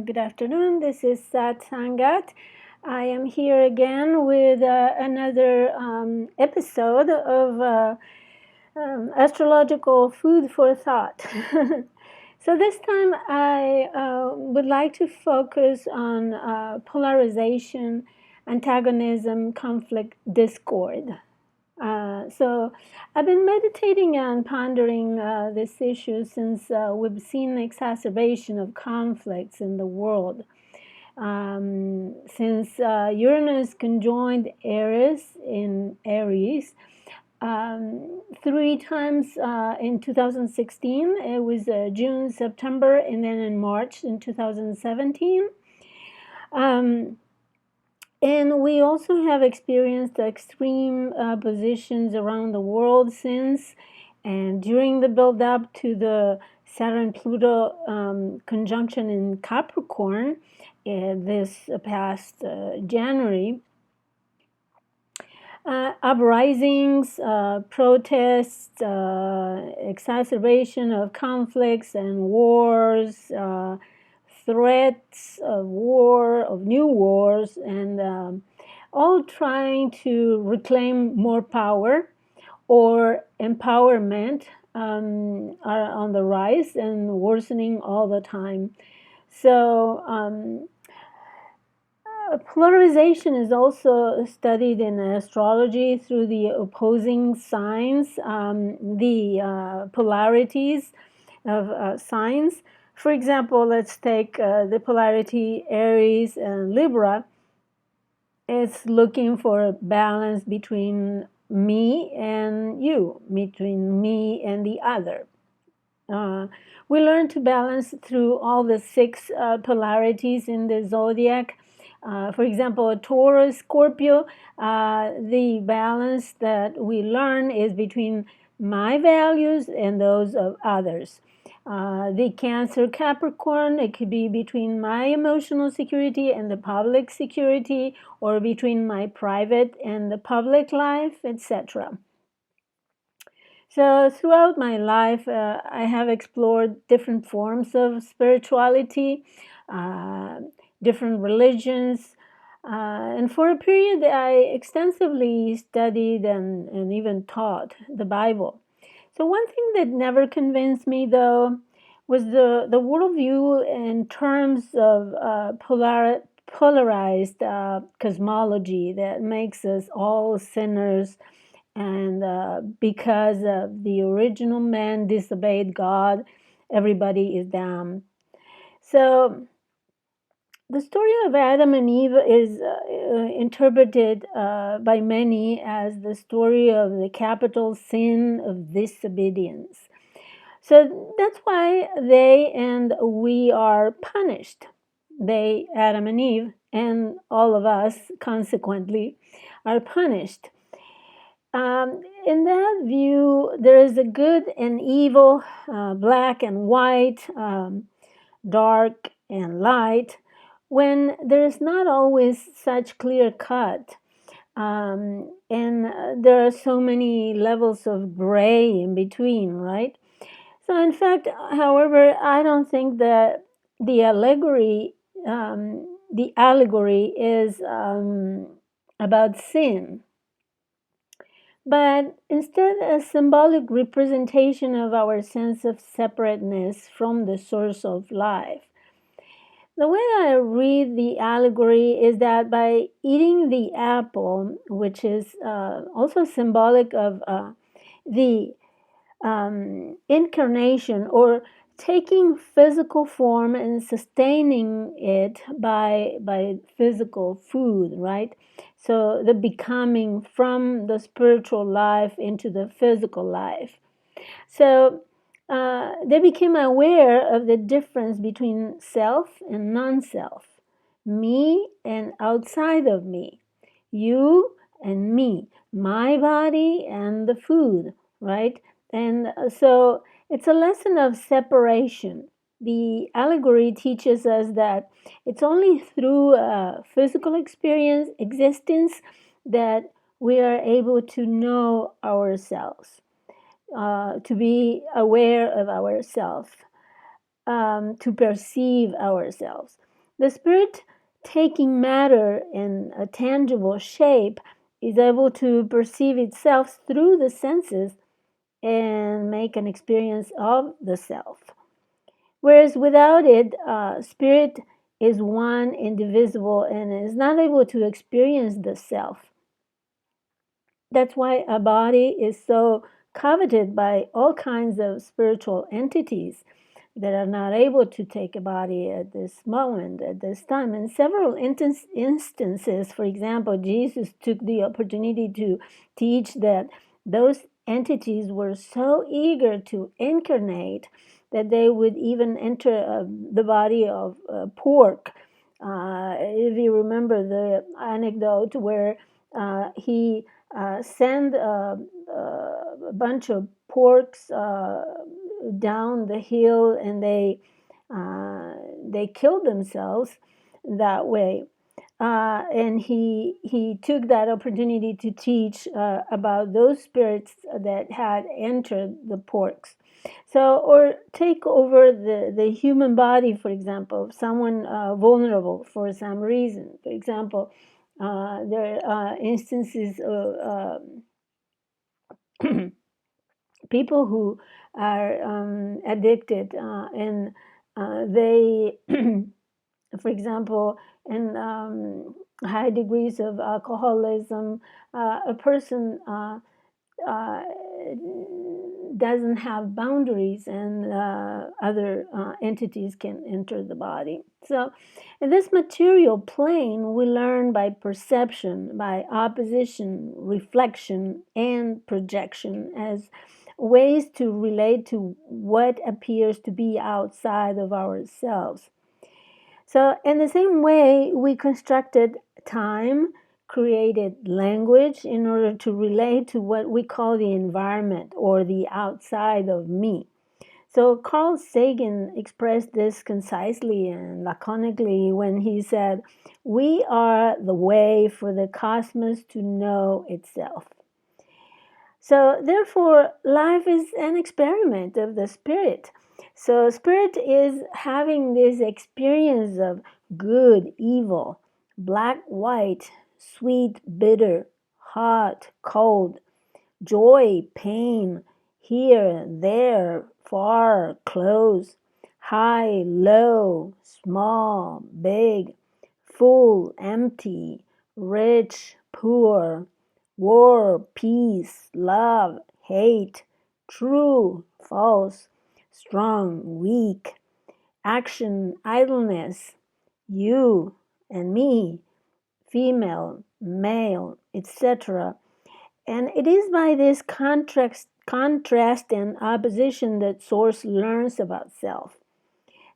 Good afternoon. This is Sat Sangat. I am here again with another episode of astrological food for thought. So this time I would like to focus on polarization, antagonism, conflict, discord. So I've been meditating and pondering this issue since we've seen the exacerbation of conflicts in the world. Since Uranus conjoined Eris in Aries, three times in 2016, it was June, September, and then in March in 2017. And we also have experienced extreme positions around the world since and during the build up to the Saturn Pluto conjunction in Capricorn this past January. Uprisings, protests, exacerbation of conflicts and wars, threats of war, of new wars, and all trying to reclaim more power or empowerment are on the rise and worsening all the time. So polarization is also studied in astrology through the opposing signs, the polarities of signs. For example, let's take the polarity Aries and Libra. It's looking for a balance between me and you, between me and the other. We learn to balance through all the six polarities in the zodiac. For example, Taurus, Scorpio, the balance that we learn is between my values and those of others. The Cancer, Capricorn, it could be between my emotional security and the public security, or between my private and the public life, etc. So throughout my life, I have explored different forms of spirituality, different religions, and for a period I extensively studied and even taught the Bible. So one thing that never convinced me, though, was the worldview in terms of polarized cosmology that makes us all sinners, and because the original man disobeyed God, everybody is damned. So the story of Adam and Eve is interpreted by many as the story of the capital sin of disobedience. So that's why they and we are punished. They, Adam and Eve, and all of us, consequently, are punished. In that view, there is a good and evil, black and white, dark and light, when there is not always such clear cut. And there are so many levels of gray in between, right? So, in fact, however, I don't think that the allegory is about sin, but instead a symbolic representation of our sense of separateness from the source of life. The way I read the allegory is that by eating the apple, which is also symbolic of the incarnation, or taking physical form and sustaining it by physical food, right? So the becoming from the spiritual life into the physical life. So they became aware of the difference between self and non-self, me and outside of me, you and me, my body and the food, right? And so it's a lesson of separation. The allegory teaches us that it's only through physical existence that we are able to know ourselves, to be aware of ourselves. to perceive ourselves. The spirit, taking matter in a tangible shape, is able to perceive itself through the senses and make an experience of the self. Whereas without it, spirit is one, indivisible, and is not able to experience the self. That's why a body is so coveted by all kinds of spiritual entities that are not able to take a body at this moment, at this time. In several instances, for example, Jesus took the opportunity to teach that those entities were so eager to incarnate that they would even enter the body of pork. If you remember the anecdote where he sent a bunch of porks down the hill, and they killed themselves that way. And he took that opportunity to teach about those spirits that had entered the porks. So, or take over the human body, for example, someone vulnerable for some reason. For example, there are instances of people who are addicted, and they, for example, in high degrees of alcoholism, a person uh, doesn't have boundaries, and other entities can enter the body. So, in this material plane, we learn by perception, by opposition, reflection, and projection as ways to relate to what appears to be outside of ourselves. So, in the same way, we constructed time, created language in order to relate to what we call the environment or the outside of me. So, Carl Sagan expressed this concisely and laconically when he said, "We are the way for the cosmos to know itself." So, therefore, life is an experiment of the spirit. So, spirit is having this experience of good, evil, black, white, sweet, bitter, hot, cold, joy, pain, here, there, far, close, high, low, small, big, full, empty, rich, poor, war, peace, love, hate, true, false, strong, weak, action, idleness, you and me, female, male, etc. And it is by this contrast and opposition that Source learns about self.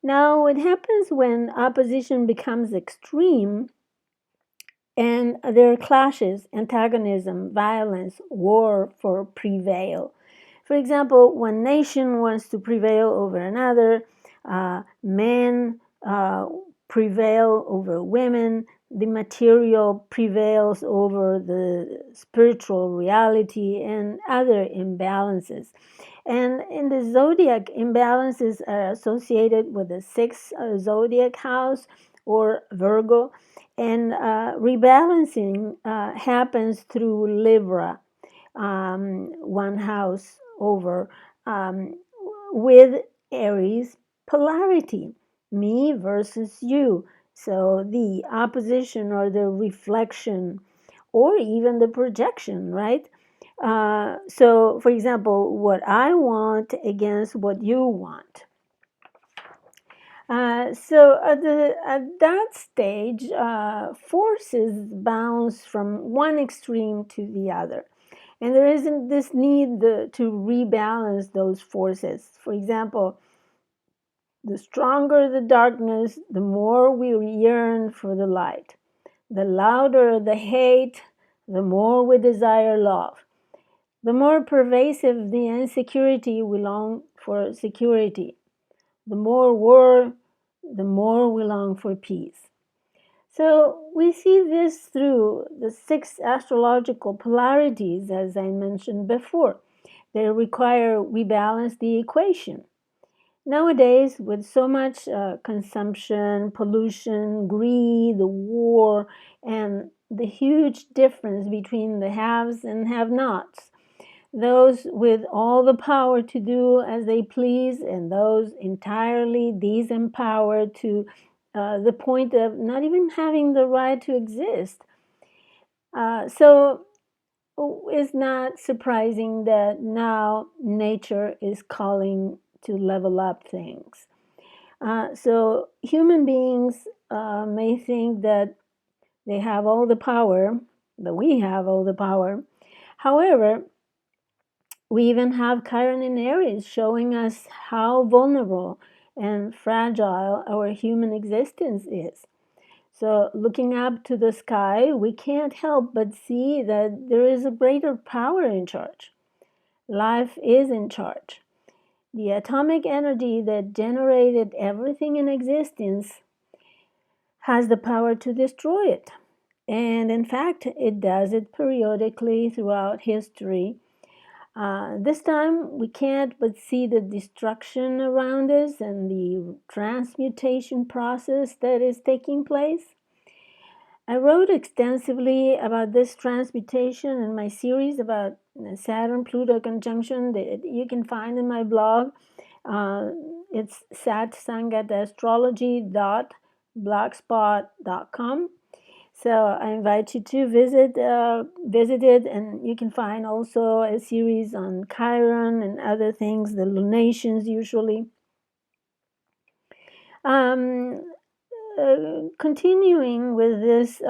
Now, what happens when opposition becomes extreme and there are clashes, antagonism, violence, war for prevail? For example, one nation wants to prevail over another, men prevail over women, the material prevails over the spiritual reality, and other imbalances. And in the zodiac, imbalances are associated with the sixth zodiac house or Virgo, and rebalancing happens through Libra, one house over, with Aries polarity, me versus you. So the opposition or the reflection or even the projection, right? So, for example, what I want against what you want. So at that stage, forces bounce from one extreme to the other. And there isn't this need to rebalance those forces. For example, the stronger the darkness, the more we yearn for the light. The louder the hate, the more we desire love. The more pervasive the insecurity, we long for security. The more war, the more we long for peace. So we see this through the six astrological polarities, as I mentioned before. They require we balance the equation. Nowadays, with so much consumption, pollution, greed, war, and the huge difference between the haves and have-nots, those with all the power to do as they please, and those entirely disempowered to the point of not even having the right to exist. So it's not surprising that now nature is calling to level up things. So human beings may think that they have all the power, that we have all the power. However, we even have Chiron in Aries showing us how vulnerable and fragile our human existence is. So, looking up to the sky, we can't help but see that there is a greater power in charge. Life is in charge. The atomic energy that generated everything in existence has the power to destroy it. And in fact, it does it periodically throughout history. This time, we can't but see the destruction around us and the transmutation process that is taking place. I wrote extensively about this transmutation in my series about Saturn Pluto conjunction that you can find in my blog. It's satsangatastrology.blogspot.com. So I invite you to visit it, and you can find also a series on Chiron and other things, the lunations usually. Um, Continuing with this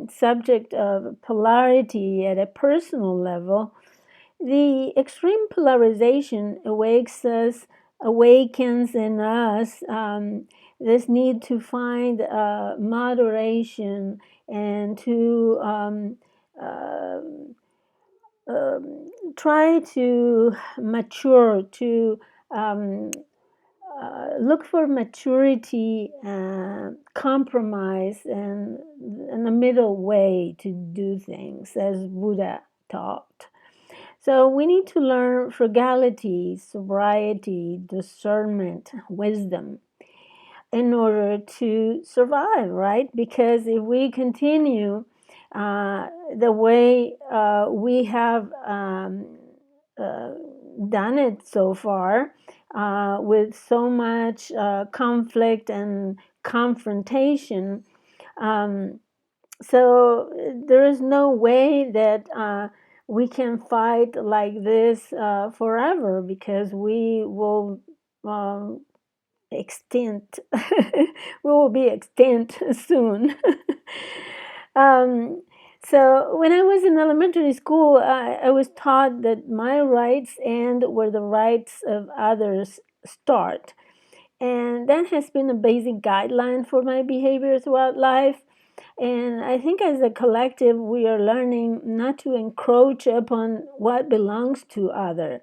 subject of polarity at a personal level, the extreme polarization awakens in us this need to find moderation and to uh, try to mature, to um, look for maturity, compromise, and a middle way to do things, as Buddha taught. So we need to learn frugality, sobriety, discernment, wisdom in order to survive, right? Because if we continue the way we have uh, done it so far, with so much conflict and confrontation, um, so there is no way that we can fight like this forever, because we will extinct. We will be extinct soon. um, so when I was in elementary school, I was taught that my rights end where the rights of others start. And that has been a basic guideline for my behavior throughout life. And I think as a collective, we are learning not to encroach upon what belongs to others.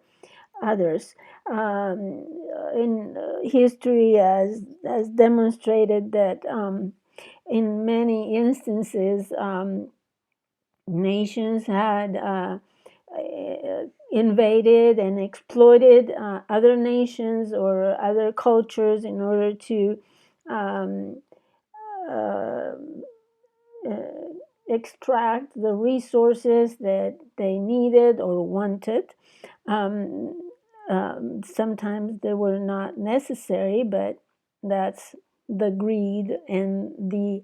In history has demonstrated that in many instances, nations had invaded and exploited other nations or other cultures in order to um, uh, extract the resources that they needed or wanted. Um, Sometimes they were not necessary, but that's the greed and the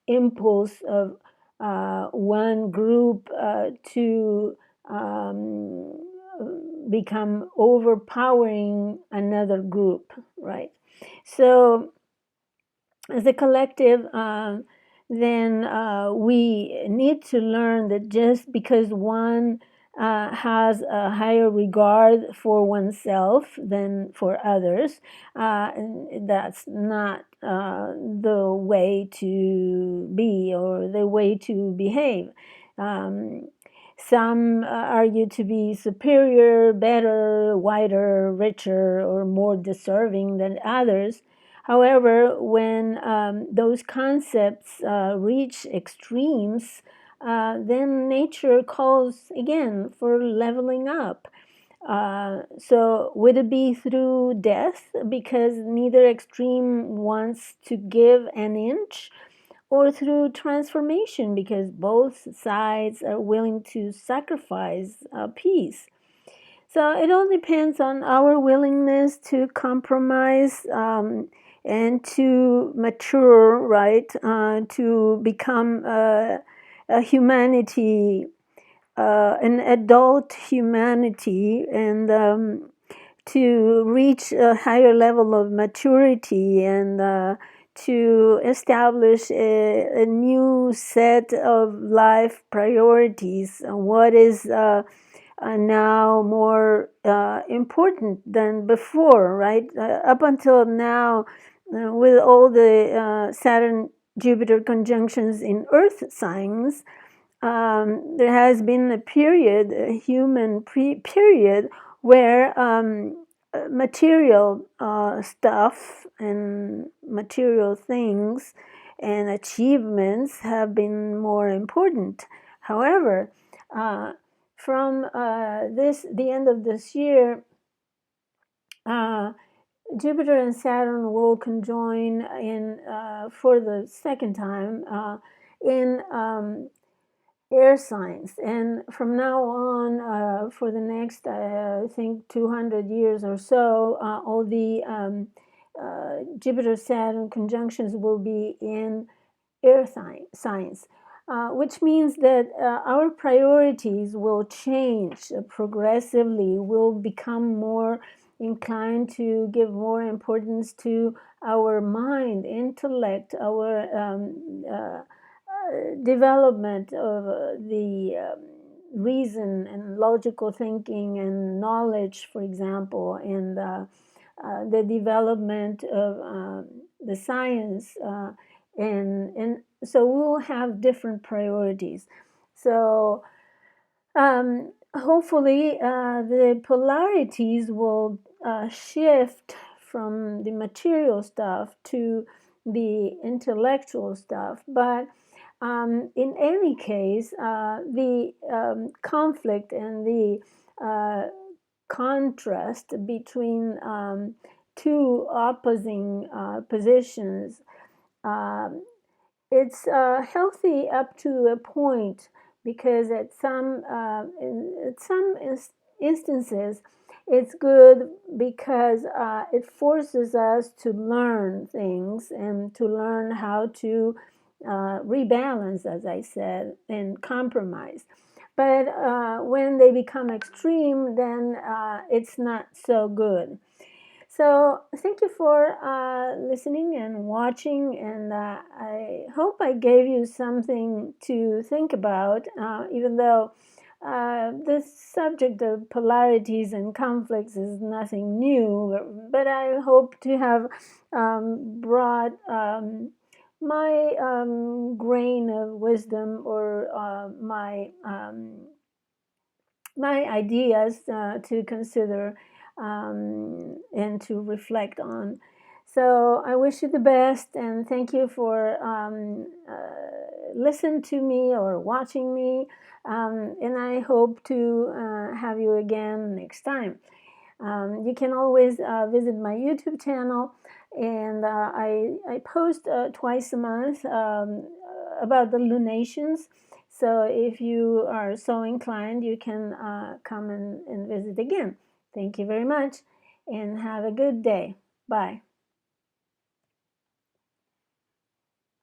impulse of one group to um, become overpowering another group, right? So as a collective, then we need to learn that just because one has a higher regard for oneself than for others, that's not the way to be or the way to behave. Um, some argue to be superior, better, wider, richer, or more deserving than others. However, when those concepts reach extremes, then nature calls again for leveling up. So would it be through death because neither extreme wants to give an inch, or through transformation because both sides are willing to sacrifice peace? So it all depends on our willingness to compromise, and to mature, right? To become a humanity, an adult humanity, and to reach a higher level of maturity, and to establish a new set of life priorities. What is now more important than before, right? Up until now, with all the Saturn Jupiter conjunctions in Earth signs, there has been a period, a human period, where material stuff and material things and achievements have been more important. However, from the end of this year, uh, Jupiter and Saturn will conjoin in for the second time in air signs, and from now on, for the next I think 200 years or so, all the Jupiter Saturn conjunctions will be in air signs, which means that our priorities will change progressively. We'll become more inclined to give more importance to our mind, intellect, our development of the reason and logical thinking and knowledge, for example, and the development of the science, and so we will have different priorities. So hopefully the polarities will shift from the material stuff to the intellectual stuff. But in any case, the conflict and the contrast between two opposing positions, um, it's healthy up to a point, because at some instances it's good, because it forces us to learn things and to learn how to rebalance, as I said, and compromise. But when they become extreme, then it's not so good. So thank you for listening and watching, and I hope I gave you something to think about, even though this subject of polarities and conflicts is nothing new, but I hope to have brought my grain of wisdom, or my ideas to consider, and to reflect on. So I wish you the best, and thank you for listening to me or watching me, and I hope to have you again next time. You can always visit my YouTube channel, and I post twice a month about the lunations. So if you are so inclined, you can come and visit again. Thank you very much, and have a good day. Bye.